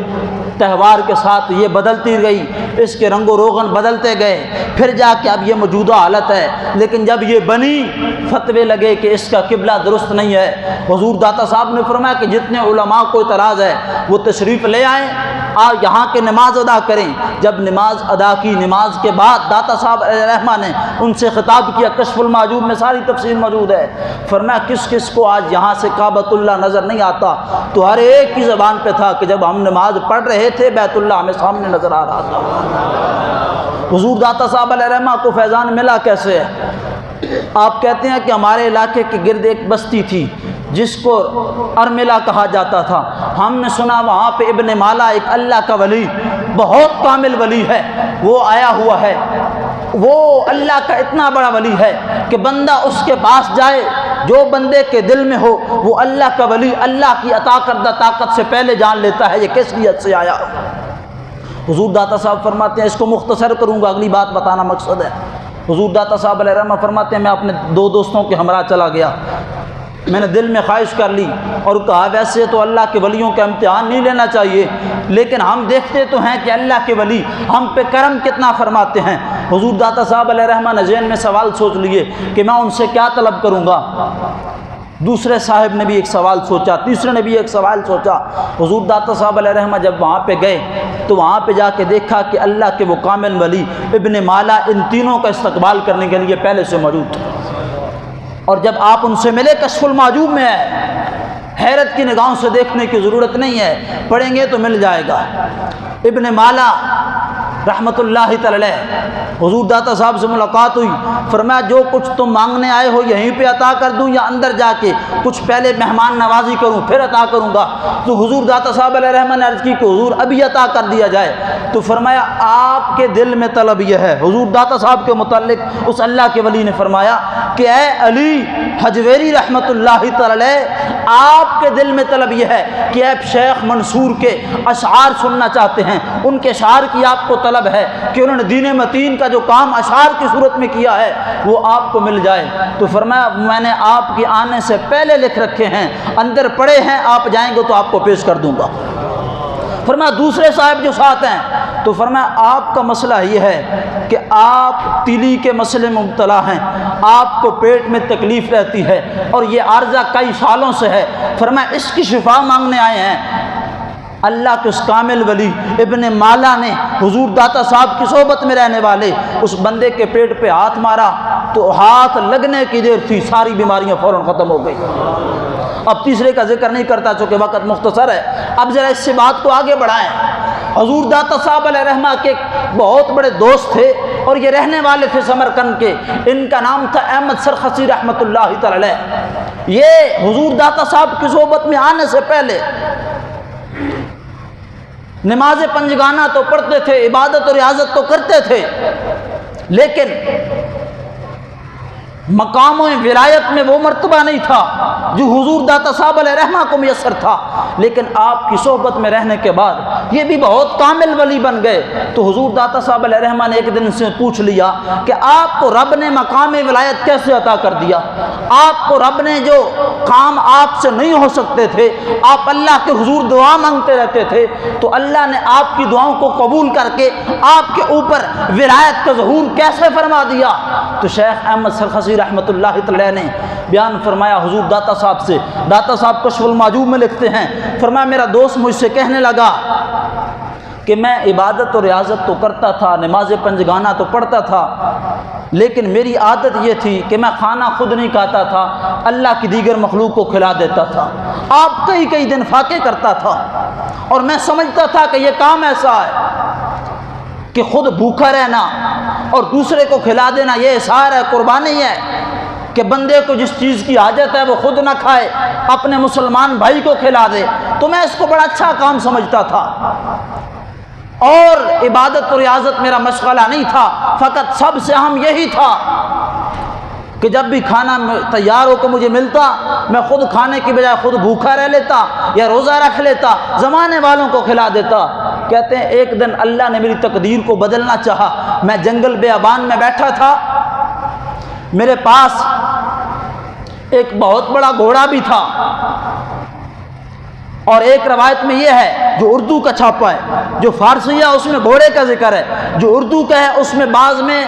تہوار کے ساتھ یہ بدلتی گئی، اس کے رنگ و روغن بدلتے گئے، پھر جا کے اب یہ موجودہ حالت ہے۔ لیکن جب یہ بنی فتوے لگے کہ اس کا قبلہ درست نہیں ہے، حضور داتا صاحب نے فرمایا کہ جتنے علماء کو اعتراض ہے وہ تشریف لے آئیں، یہاں کے نماز ادا کریں۔ جب نماز ادا کی، نماز کے بعد داتا صاحب علیہ رحمہ نے ان سے خطاب کیا، کشف المحجوب میں ساری تفصیل موجود ہے، فرمایا کس کس کو آج یہاں سے کعبۃ اللہ نظر نہیں آتا؟ تو ہر ایک کی زبان پہ تھا کہ جب ہم نماز پڑھ رہے تھے بیت اللہ ہمیں سامنے نظر آ رہا تھا۔ حضور داتا صاحب علیہ رحمہ کو فیضان ملا کیسے ہے؟ آپ کہتے ہیں کہ ہمارے علاقے کے گرد ایک بستی تھی جس کو ارملہ کہا جاتا تھا، ہم نے سنا وہاں پہ ابن مالا ایک اللہ کا ولی، بہت کامل ولی ہے، وہ آیا ہوا ہے، وہ اللہ کا اتنا بڑا ولی ہے کہ بندہ اس کے پاس جائے، جو بندے کے دل میں ہو وہ اللہ کا ولی اللہ کی عطا کردہ طاقت سے پہلے جان لیتا ہے یہ کس نیت سے آیا۔ حضور داتا صاحب فرماتے ہیں، اس کو مختصر کروں گا، اگلی بات بتانا مقصد ہے۔ حضور داتا صاحب علیہ رحمہ فرماتے ہیں میں اپنے دو دوستوں کے ہمراہ چلا گیا، میں نے دل میں خواہش کر لی اور کہا ویسے تو اللہ کے ولیوں کا امتحان نہیں لینا چاہیے، لیکن ہم دیکھتے تو ہیں کہ اللہ کے ولی ہم پہ کرم کتنا فرماتے ہیں۔ حضور داتا صاحب علیہ رحمہ نے ذہن میں سوال سوچ لیے کہ میں ان سے کیا طلب کروں گا۔ دوسرے صاحب نے بھی ایک سوال سوچا، تیسرے نے بھی ایک سوال سوچا۔ حضور داتا صاحب علیہ رحمہ جب وہاں پہ گئے تو وہاں پہ جا کے دیکھا کہ اللہ کے وہ کامل ولی ابن مالا ان تینوں کا استقبال کرنے کے لیے پہلے سے موجود تھے، اور جب آپ ان سے ملے کشف المحجوب میں ہے، حیرت کی نگاہوں سے دیکھنے کی ضرورت نہیں ہے، پڑھیں گے تو مل جائے گا۔ ابن مالا رحمۃ اللہ تعالی علیہ، حضور داتا صاحب سے ملاقات ہوئی، فرمایا جو کچھ تم مانگنے آئے ہو یہیں پہ عطا کر دوں یا اندر جا کے کچھ پہلے مہمان نوازی کروں پھر عطا کروں گا؟ تو حضور داتا صاحب علیہ رحمہ نے عرض کی کہ حضور ابھی عطا کر دیا جائے۔ تو فرمایا آپ کے دل میں طلب یہ ہے، حضور داتا صاحب کے متعلق اس اللہ کے ولی نے فرمایا کہ اے علی حجویری رحمۃ اللہ تعالی علیہ، آپ کے دل میں طلب یہ ہے کہ اے شیخ منصور کے اشعار سننا چاہتے ہیں، ان کے اشعار کی آپ کو طلب ہے کہ انہوں نے دین متین کا جو کام اشعار کی صورت میں کیا ہے وہ آپ کو مل جائے۔ تو فرمایا میں نے آپ کے آنے سے پہلے لکھ رکھے ہیں، اندر پڑے ہیں، آپ جائیں گے تو آپ کو پیش کر دوں گا۔ فرمایا دوسرے صاحب جو ساتھ ہیں تو فرمایا آپ کا مسئلہ یہ ہے کہ آپ تیلی کے مسئلے میں مبتلا ہیں، آپ کو پیٹ میں تکلیف رہتی ہے اور یہ عارضہ کئی سالوں سے ہے، فرمایا اس کی شفا مانگنے آئے ہیں۔ اللہ کے اس کامل ولی ابن مالا نے حضور داتا صاحب کی صحبت میں رہنے والے اس بندے کے پیٹ پہ ہاتھ مارا تو ہاتھ لگنے کی دیر تھی، ساری بیماریاں فوراً ختم ہو گئی۔ اب تیسرے کا ذکر نہیں کرتا چونکہ وقت مختصر ہے، اب ذرا اس سے بات کو آگے بڑھائیں۔ حضور داتا صاحب علیہ رحمہ کے بہت بڑے دوست تھے اور یہ رہنے والے تھے سمرقند کے، ان کا نام تھا احمد سرخسی رحمۃ اللہ تعالی علیہ۔ یہ حضور داتا صاحب کی صحبت میں آنے سے پہلے نماز پنجگانہ تو پڑھتے تھے، عبادت اور ریاضت تو کرتے تھے، لیکن مقام و ولایت میں وہ مرتبہ نہیں تھا جو حضور داتا صاحب علیہ رحمہ کو میسر تھا، لیکن آپ کی صحبت میں رہنے کے بعد یہ بھی بہت کامل ولی بن گئے۔ تو حضور داتا صاحب علیہ رحمہ نے ایک دن سے پوچھ لیا کہ آپ کو رب نے مقام ولایت کیسے عطا کر دیا؟ آپ کو رب نے جو کام آپ سے نہیں ہو سکتے تھے، آپ اللہ کے حضور دعا مانگتے رہتے تھے، تو اللہ نے آپ کی دعاؤں کو قبول کر کے آپ کے اوپر ولایت کا ظہور کیسے فرما دیا؟ تو شیخ احمد سرخسی رحمۃ اللہ تعالی نے بیان فرمایا حضور داتا صاحب سے، داتا صاحب کشف المعجوب میں لکھتے ہیں، فرمایا میرا دوست مجھ سے کہنے لگا کہ میں عبادت اور ریاضت تو کرتا تھا، نماز پنجگانہ تو پڑھتا تھا، لیکن میری عادت یہ تھی کہ میں کھانا خود نہیں کھاتا تھا، اللہ کی دیگر مخلوق کو کھلا دیتا تھا۔ آپ کئی دن فاقے کرتا تھا اور میں سمجھتا تھا کہ یہ کام ایسا ہے کہ خود بھوکا رہنا اور دوسرے کو کھلا دینا یہ اظہار ہے، قربانی ہے کہ بندے کو جس چیز کی حاجت ہے وہ خود نہ کھائے، اپنے مسلمان بھائی کو کھلا دے، تو میں اس کو بڑا اچھا کام سمجھتا تھا اور عبادت اور ریاضت میرا مشغلہ نہیں تھا، فقط سب سے اہم یہی تھا کہ جب بھی کھانا تیار ہو کے مجھے ملتا میں خود کھانے کی بجائے خود بھوکا رہ لیتا یا روزہ رکھ لیتا، زمانے والوں کو کھلا دیتا۔ کہتے ہیں ایک دن اللہ نے میری تقدیر کو بدلنا چاہا، میں جنگل بیابان میں بیٹھا تھا، میرے پاس ایک بہت بڑا گھوڑا بھی تھا، اور ایک روایت میں یہ ہے جو اردو کا چھاپا ہے، جو فارسی ہے اس میں گھوڑے کا ذکر ہے، جو اردو کا ہے اس میں بعض میں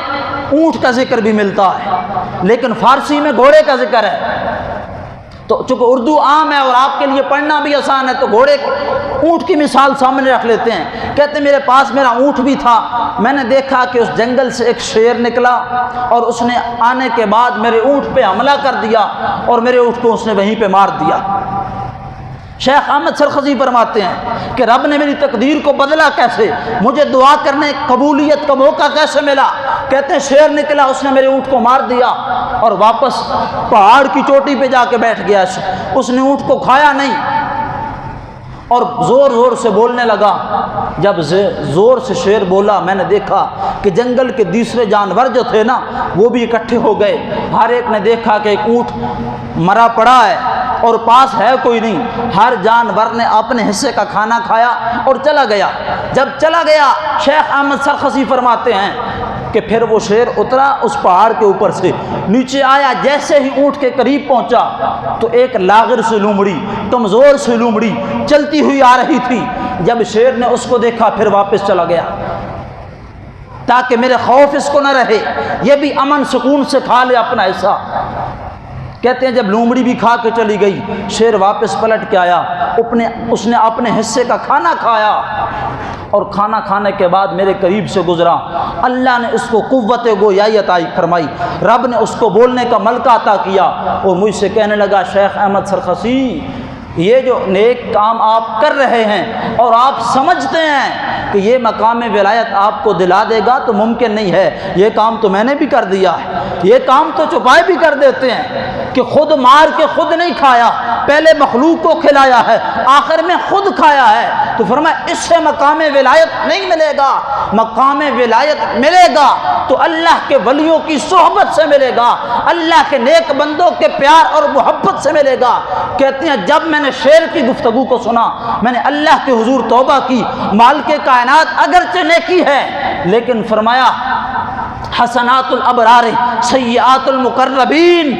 اونٹ کا ذکر بھی ملتا ہے، لیکن فارسی میں گھوڑے کا ذکر ہے۔ تو چونکہ اردو عام ہے اور آپ کے لیے پڑھنا بھی آسان ہے تو گھوڑے اونٹ کی مثال سامنے رکھ لیتے ہیں۔ کہتے ہیں میرے پاس میرا اونٹ بھی تھا، میں نے دیکھا کہ اس جنگل سے ایک شیر نکلا اور اس نے آنے کے بعد میرے اونٹ پہ حملہ کر دیا اور میرے اونٹ کو اس نے وہیں پہ مار دیا۔ شیخ احمد سرخسی فرماتے ہیں کہ رب نے میری تقدیر کو بدلا کیسے، مجھے دعا کرنے قبولیت کا موقع کیسے ملا؟ کہتے ہیں شیر نکلا، اس نے میرے اونٹ کو مار دیا اور واپس پہاڑ کی چوٹی پہ جا کے بیٹھ گیا، اس نے اونٹ کو کھایا نہیں اور زور زور سے بولنے لگا۔ جب زور سے شیر بولا میں نے دیکھا کہ جنگل کے دوسرے جانور جو تھے نا وہ بھی اکٹھے ہو گئے، ہر ایک نے دیکھا کہ ایک اونٹ مرا پڑا ہے اور پاس ہے کوئی نہیں، ہر جانور نے اپنے حصے کا کھانا کھایا اور چلا گیا۔ جب چلا گیا شیخ احمد سرخسی فرماتے ہیں کہ پھر وہ شیر اترا اس پہاڑ کے اوپر سے نیچے آیا، جیسے ہی اونٹ کے قریب پہنچا تو ایک لاغر سے لومڑی، کمزور سے لومڑی چلتی ہوئی آ رہی تھی، جب شیر نے اس کو دیکھا پھر واپس چلا گیا تاکہ میرے خوف اس کو نہ رہے، یہ بھی امن سکون سے کھا لے اپنا حصہ۔ کہتے ہیں جب لومڑی بھی کھا کے چلی گئی، شیر واپس پلٹ کے آیا، اس نے اپنے حصے کا کھانا کھایا اور کھانا کھانے کے بعد میرے قریب سے گزرا، اللہ نے اس کو قوت گویائی عطا فرمائی، رب نے اس کو بولنے کا ملکہ عطا کیا اور مجھ سے کہنے لگا شیخ احمد سرخسی یہ جو نیک کام آپ کر رہے ہیں اور آپ سمجھتے ہیں کہ یہ مقام ولایت آپ کو دلا دے گا تو ممکن نہیں ہے، یہ کام تو میں نے بھی کر دیا ہے، یہ کام تو چھپائے بھی کر دیتے ہیں، کہ خود مار کے خود نہیں کھایا، پہلے مخلوق کو کھلایا ہے، آخر میں خود کھایا ہے۔ تو فرمایا اس سے مقام ولایت نہیں ملے گا، مقام ولایت ملے گا تو اللہ کے ولیوں کی صحبت سے ملے گا، اللہ کے نیک بندوں کے پیار اور محبت سے ملے گا۔ کہتے ہیں جب میں نے شعر کی گفتگو کو سنا، میں نے اللہ کے حضور توبہ کی، مالک کائنات اگرچہ نیکی ہے لیکن فرمایا حسنات الابرار سیئات المقربین،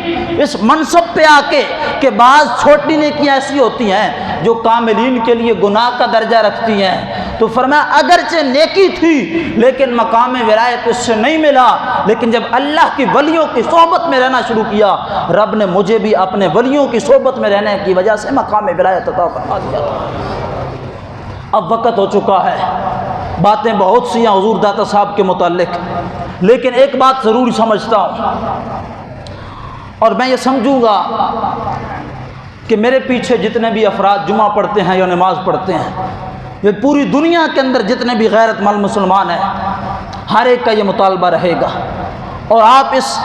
اس منصب پہ آ کے کہ بعض چھوٹی نیکیاں ایسی ہوتی ہیں جو کاملین کے لیے گناہ کا درجہ رکھتی ہیں۔ تو فرمایا اگرچہ نیکی تھی لیکن مقام ولایت اس سے نہیں ملا، لیکن جب اللہ کی ولیوں کی صحبت میں رہنا شروع کیا، رب نے مجھے بھی اپنے ولیوں کی صحبت میں رہنے کی وجہ سے مقام ولایت عطا فرما دیا۔ اب وقت ہو چکا ہے، باتیں بہت سی ہیں حضور داتا صاحب کے متعلق، لیکن ایک بات ضرور سمجھتا ہوں اور میں یہ سمجھوں گا کہ میرے پیچھے جتنے بھی افراد جمعہ پڑھتے ہیں یا نماز پڑھتے ہیں، یہ پوری دنیا کے اندر جتنے بھی غیرت مند مسلمان ہیں، ہر ایک کا یہ مطالبہ رہے گا، اور آپ اس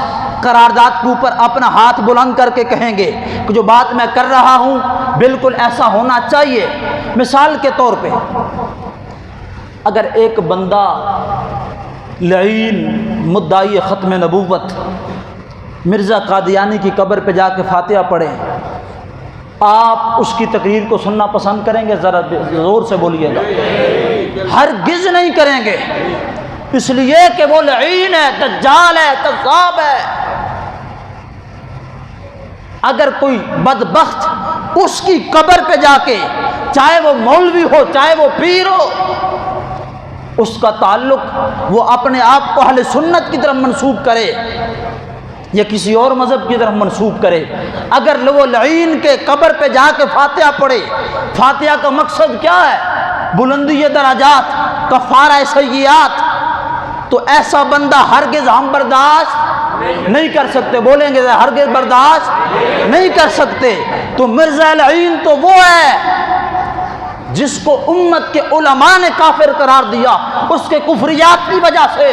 قرارداد کے اوپر اپنا ہاتھ بلند کر کے کہیں گے کہ جو بات میں کر رہا ہوں بالکل ایسا ہونا چاہیے۔ مثال کے طور پہ اگر ایک بندہ لعین مدعی ختم نبوت مرزا قادیانی کی قبر پہ جا کے فاتحہ پڑھیں، آپ اس کی تقریر کو سننا پسند کریں گے؟ ذرا زور سے بولیے گا۔ ہرگز نہیں کریں گے، اس لیے کہ وہ لعین ہے، دجال ہے، کذاب ہے۔ اگر کوئی بدبخت اس کی قبر پہ جا کے، چاہے وہ مولوی ہو چاہے وہ پیر ہو، اس کا تعلق وہ اپنے آپ کو اہل سنت کی طرف منسوب کرے یا کسی اور مذہب کی طرف منسوب کرے، اگر وہ لعین کے قبر پہ جا کے فاتحہ پڑھے، فاتحہ کا مقصد کیا ہے؟ بلندی درجات، کفارہ سیئات، تو ایسا بندہ ہرگز ہم برداشت نہیں کر سکتے۔ بولیں گے ہرگز برداشت نہیں کر سکتے۔ تو مرزا لعین تو وہ ہے جس کو امت کے علماء نے کافر قرار دیا اس کے کفریات کی وجہ سے۔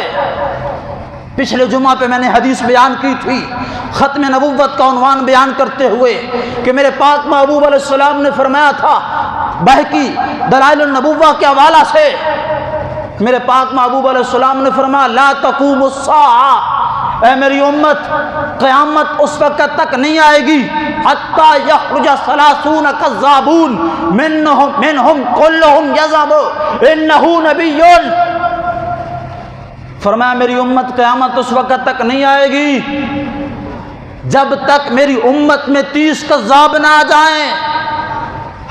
پچھلے جمعہ پہ میں نے حدیث بیان کی تھی ختم نبوت کا عنوان بیان کرتے ہوئے کہ میرے پاک محبوب علیہ السلام نے فرمایا تھا بہقی دلائل النبوہ کے حوالہ سے، میرے پاک محبوب علیہ السلام نے فرمایا لا تقوم الساعہ، اے میری امت قیامت اس وقت تک نہیں آئے گی حتی یخرج 30 کذابون منہم کلہم یذہب انہ نبی۔ فرمایا میری امت قیامت اس وقت تک نہیں آئے گی جب تک میری امت میں 30 کذاب نہ آ جائیں۔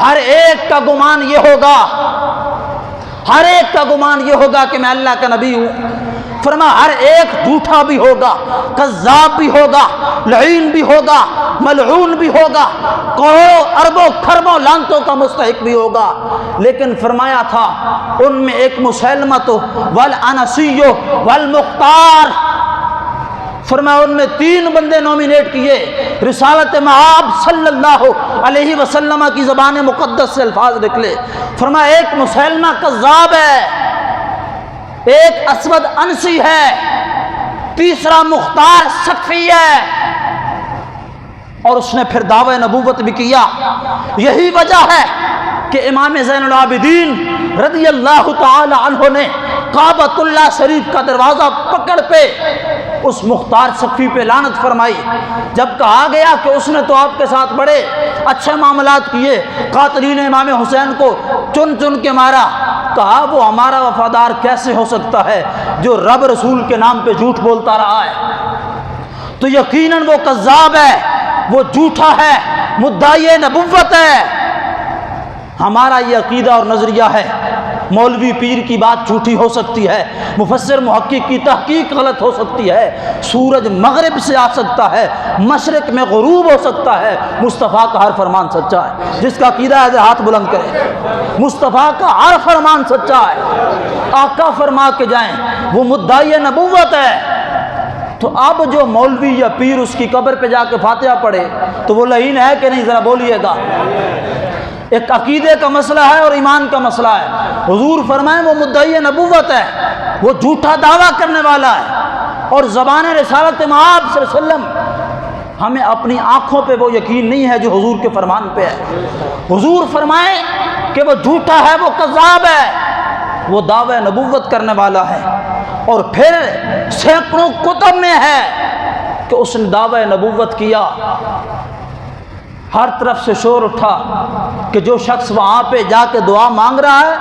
ہر ایک کا گمان یہ ہوگا، ہر ایک کا گمان یہ ہوگا کہ میں اللہ کا نبی ہوں۔ فرمایا ہر ایک جھوٹا بھی ہوگا، کذاب بھی ہوگا، لعین بھی ہوگا، ملعون بھی ہوگا، کروڑوں اربوں کھربوں لعنتوں کا مستحق بھی ہوگا۔ لیکن فرمایا تھا ان میں ایک مسلمۃ والانسی والمختار، فرمایا ان میں 3 بندے نومینیٹ کیے، رسالت مآب صلی اللہ علیہ وسلم کی زبان مقدس سے الفاظ نکلے۔ فرمایا ایک مسلمہ کذاب ہے، ایک اسود انسی ہے، تیسرا مختار سقفی ہے، اور اس نے پھر دعوی نبوت بھی کیا۔ یہی وجہ ہے کہ امام زین العابدین رضی اللہ تعالی عنہ نے کعبۃ اللہ شریف کا دروازہ پکڑ پہ اس مختار سقفی پہ لعنت فرمائی۔ جب کہا گیا کہ اس نے تو آپ کے ساتھ بڑے اچھے معاملات کیے، قاتلین امام حسین کو چن چن کے مارا، کہا وہ ہمارا وفادار کیسے ہو سکتا ہے جو رب رسول کے نام پہ جھوٹ بولتا رہا ہے؟ تو یقیناً وہ کذاب ہے، وہ جھوٹا ہے، مدعی نبوت ہے۔ ہمارا یہ عقیدہ اور نظریہ ہے مولوی پیر کی بات جھوٹی ہو سکتی ہے، مفسر محقق کی تحقیق غلط ہو سکتی ہے، سورج مغرب سے آ سکتا ہے، مشرق میں غروب ہو سکتا ہے، مصطفیٰ کا ہر فرمان سچا ہے۔ جس کا عقیدہ ہے ہاتھ بلند کرے، مصطفیٰ کا ہر فرمان سچا ہے، آقا فرما کے جائیں وہ مدعی نبوت ہے۔ تو اب جو مولوی یا پیر اس کی قبر پہ جا کے فاتحہ پڑھے تو وہ لعین ہے کہ نہیں؟ ذرا بولیے گا۔ ایک عقیدے کا مسئلہ ہے اور ایمان کا مسئلہ ہے۔ حضور فرمائیں وہ مدعی نبوت ہے، وہ جھوٹا دعویٰ کرنے والا ہے، اور زبان رسالت مآب صلی اللہ علیہ وسلم ہمیں اپنی آنکھوں پہ وہ یقین نہیں ہے جو حضور کے فرمان پہ ہے۔ حضور فرمائیں کہ وہ جھوٹا ہے، وہ کذاب ہے، وہ دعوی نبوت کرنے والا ہے، اور پھر سینکڑوں کتب میں ہے کہ اس نے دعوی نبوت کیا۔ ہر طرف سے شور اٹھا کہ جو شخص وہاں پہ جا کے دعا مانگ رہا ہے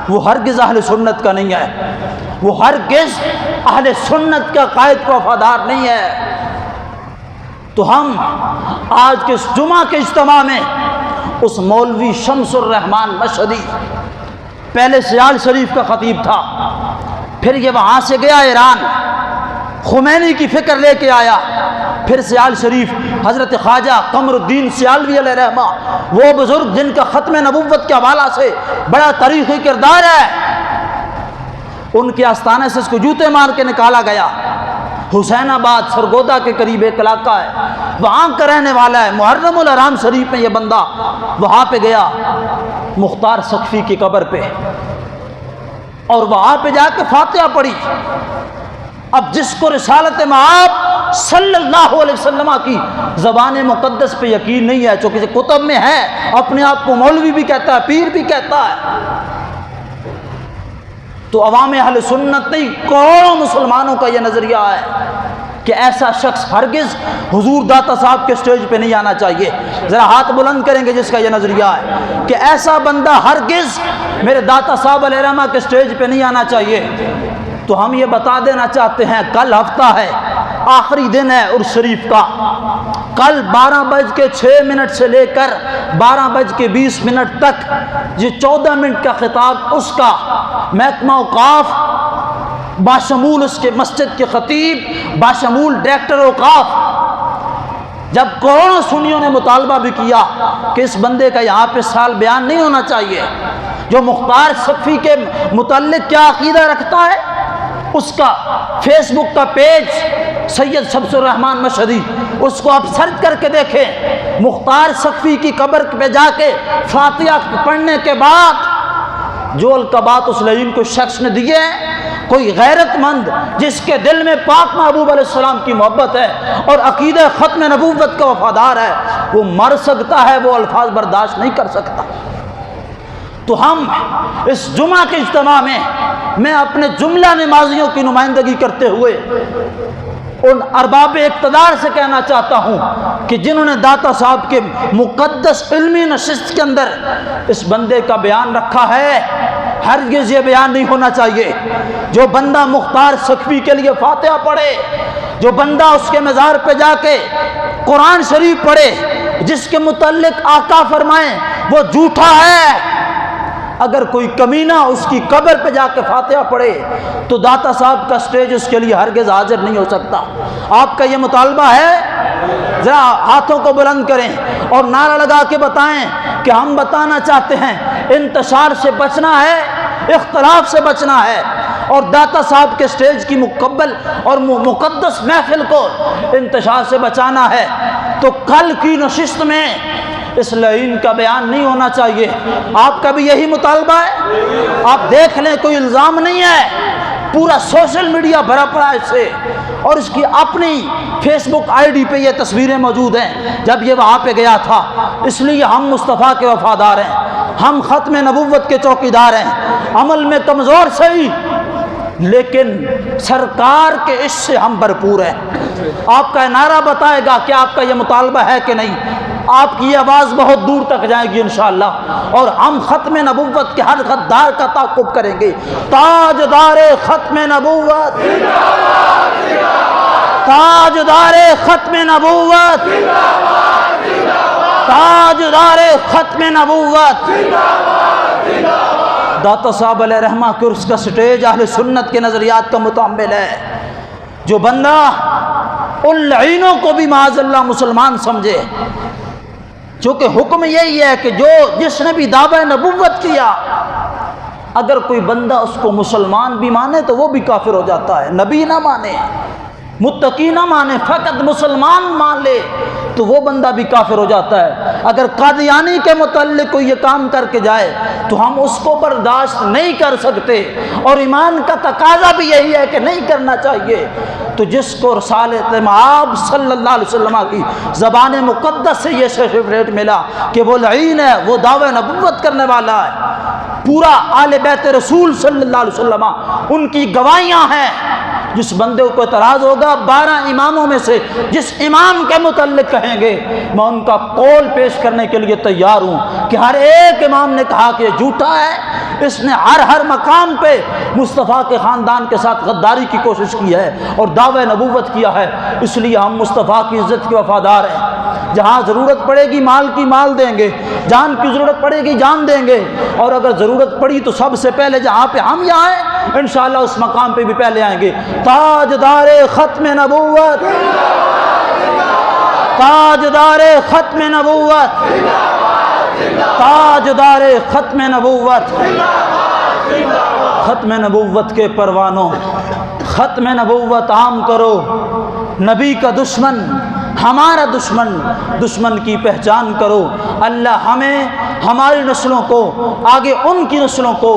وہ ہرگز اہل سنت کا نہیں ہے، وہ ہرگز اہل سنت کا قائد کا وفادار نہیں ہے۔ تو ہم آج کے اس جمعہ کے اجتماع میں اس مولوی شمس الرحمان مشہدی، پہلے سیال شریف کا خطیب تھا، پھر یہ وہاں سے گیا ایران، خمینی کی فکر لے کے آیا، پھر سیال شریف حضرت خواجہ قمر الدین سیالوی علیہ رحمہ، وہ بزرگ جن کا ختم نبوت کے حوالہ سے بڑا تاریخی کردار ہے، ان کے آستانے سے اس کو جوتے مار کے نکالا گیا۔ حسین آباد سرگودا کے قریب ایک علاقہ ہے، وہاں کا رہنے والا ہے۔ محرم الحرام شریف میں یہ بندہ وہاں پہ گیا، مختار سقفی کی قبر پہ، اور وہاں پہ جا کے فاتحہ پڑھی۔ اب جس کو رسالت مآب صلی اللہ علیہ وسلم کی زبان مقدس پہ یقین نہیں ہے، چونکہ کتب میں ہے، اپنے آپ کو مولوی بھی کہتا ہے، پیر بھی کہتا ہے، تو عوام اہل سنت نہیں، کروڑوں مسلمانوں کا یہ نظریہ ہے کہ ایسا شخص ہرگز حضور داتا صاحب کے سٹیج پہ نہیں آنا چاہیے۔ ذرا ہاتھ بلند کریں گے جس کا یہ نظریہ ہے کہ ایسا بندہ ہرگز میرے داتا صاحب علیہ رحمہ کے سٹیج پہ نہیں آنا چاہیے۔ تو ہم یہ بتا دینا چاہتے ہیں، کل ہفتہ ہے، آخری دن ہے عرس شریف کا، کل 12:06 سے لے کر 12:20 تک یہ 14 منٹ کا خطاب اس کا محکمہ اوقاف باشمول اس کے مسجد کے خطیب باشمول ڈائریکٹر اوقاف، جب کروڑوں سنیوں نے مطالبہ بھی کیا کہ اس بندے کا یہاں پہ سال بیان نہیں ہونا چاہیے، جو مختار سقفی کے متعلق کیا عقیدہ رکھتا ہے، اس کا فیس بک کا پیج سید شمس الرحمان مشہدی، اس کو آپ سرچ کر کے دیکھیں۔ مختار سقفی کی قبر پہ جا کے فاتحہ پڑھنے کے بعد جو القبات اس لعین کو شخص نے دیے، کوئی غیرت مند جس کے دل میں پاک محبوب علیہ السلام کی محبت ہے اور عقیدہ ختم نبوت کا وفادار ہے، وہ مر سکتا ہے، وہ الفاظ برداشت نہیں کر سکتا۔ تو ہم اس جمعہ کے اجتماع میں اپنے جملہ نمازیوں کی نمائندگی کرتے ہوئے ان ارباب اقتدار سے کہنا چاہتا ہوں کہ جنہوں نے داتا صاحب کے مقدس علمی نشست کے اندر اس بندے کا بیان رکھا ہے، ہرگز یہ بیان نہیں ہونا چاہیے۔ جو بندہ مختار سقفی کے لیے فاتحہ پڑھے، جو بندہ اس کے مزار پہ جا کے قرآن شریف پڑھے، جس کے متعلق آقا فرمائیں وہ جھوٹا ہے، اگر کوئی کمینہ اس کی قبر پہ جا کے فاتحہ پڑھے تو داتا صاحب کا سٹیج اس کے لیے ہرگز حاضر نہیں ہو سکتا۔ آپ کا یہ مطالبہ ہے؟ ذرا ہاتھوں کو بلند کریں اور نعرہ لگا کے بتائیں کہ ہم بتانا چاہتے ہیں انتشار سے بچنا ہے، اختلاف سے بچنا ہے، اور داتا صاحب کے سٹیج کی مقبل اور مقدس محفل کو انتشار سے بچانا ہے۔ تو کل کی نشست میں اس لعین کا بیان نہیں ہونا چاہیے۔ آپ کا بھی یہی مطالبہ ہے؟ آپ دیکھ لیں، کوئی الزام نہیں ہے، پورا سوشل میڈیا بھرا پڑا ہے اس سے، اور اس کی اپنی فیس بک آئی ڈی پہ یہ تصویریں موجود ہیں جب یہ وہاں پہ گیا تھا۔ اس لیے ہم مصطفیٰ کے وفادار ہیں، ہم ختم نبوت کے چوکیدار ہیں، عمل میں کمزور صحیح لیکن سرکار کے عشق سے ہم بھرپور ہیں۔ آپ کا نعرہ بتائے گا کہ آپ کا یہ مطالبہ ہے کہ نہیں۔ آپ کی آواز بہت دور تک جائے گی انشاءاللہ، اور ہم ختم نبوت کے ہر غدار کا تعاقب کریں گے۔ تاجدار ختم نبوت، تاجدار ختم نبوت، تاجدار ختم نبوت۔ داتا صاحب علیہ رحمہ کے عرس کا سٹیج اہل سنت کے نظریات کا متعامل ہے۔ جو بندہ ان لعینوں کو بھی معاذ اللہ مسلمان سمجھے، چونکہ حکم یہی ہے کہ جس نے بھی دعوی نبوت کیا، اگر کوئی بندہ اس کو مسلمان بھی مانے تو وہ بھی کافر ہو جاتا ہے، نبی نہ مانے۔ متقی نہ مانے، فقط مسلمان مان لے تو وہ بندہ بھی کافر ہو جاتا ہے۔ اگر قادیانی کے متعلق کوئی یہ کام کر کے جائے تو ہم اس کو برداشت نہیں کر سکتے، اور ایمان کا تقاضا بھی یہی ہے کہ نہیں کرنا چاہیے۔ تو جس کو رسالت مآب صلی اللہ علیہ وسلم کی زبان مقدس سے یہ سرٹیفکیٹ ملا کہ وہ لعین ہے، وہ دعوی نبوت کرنے والا ہے، پورا آل بیت رسول صلی اللہ علیہ وسلم ان کی گواہیاں ہیں، جس بندے کو اعتراض ہوگا 12 اماموں میں سے جس امام کے متعلق کہیں گے، میں ان کا قول پیش کرنے کے لیے تیار ہوں کہ ہر ایک امام نے کہا کہ یہ جھوٹا ہے، اس نے ہر مقام پہ مصطفیٰ کے خاندان کے ساتھ غداری کی کوشش کی ہے اور دعوی نبوت کیا ہے، اس لیے ہم مصطفیٰ کی عزت کے وفادار ہیں۔ جہاں ضرورت پڑے گی مال کی مال دیں گے، جان کی ضرورت پڑے گی جان دیں گے، اور اگر ضرورت پڑی تو سب سے پہلے جہاں پہ ہم یہاں ہیں انشاءاللہ اس مقام پہ بھی پہلے آئیں گے۔ تاجدار ختم نبوت، تاجدار ختم نبوت، تاجدار ختم نبوت، ختم نبوت کے پروانوں، ختم نبوت عام کرو۔ نبی کا دشمن ہمارا دشمن، دشمن کی پہچان کرو۔ اللہ ہمیں، ہماری نسلوں کو، آگے ان کی نسلوں کو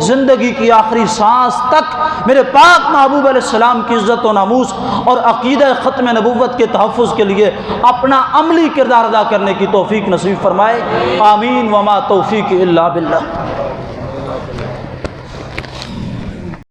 زندگی کی آخری سانس تک میرے پاک محبوب علیہ السلام کی عزت و ناموس اور عقیدہ ختم نبوت کے تحفظ کے لیے اپنا عملی کردار ادا کرنے کی توفیق نصیب فرمائے۔ آمین۔ وما توفیق الا باللہ۔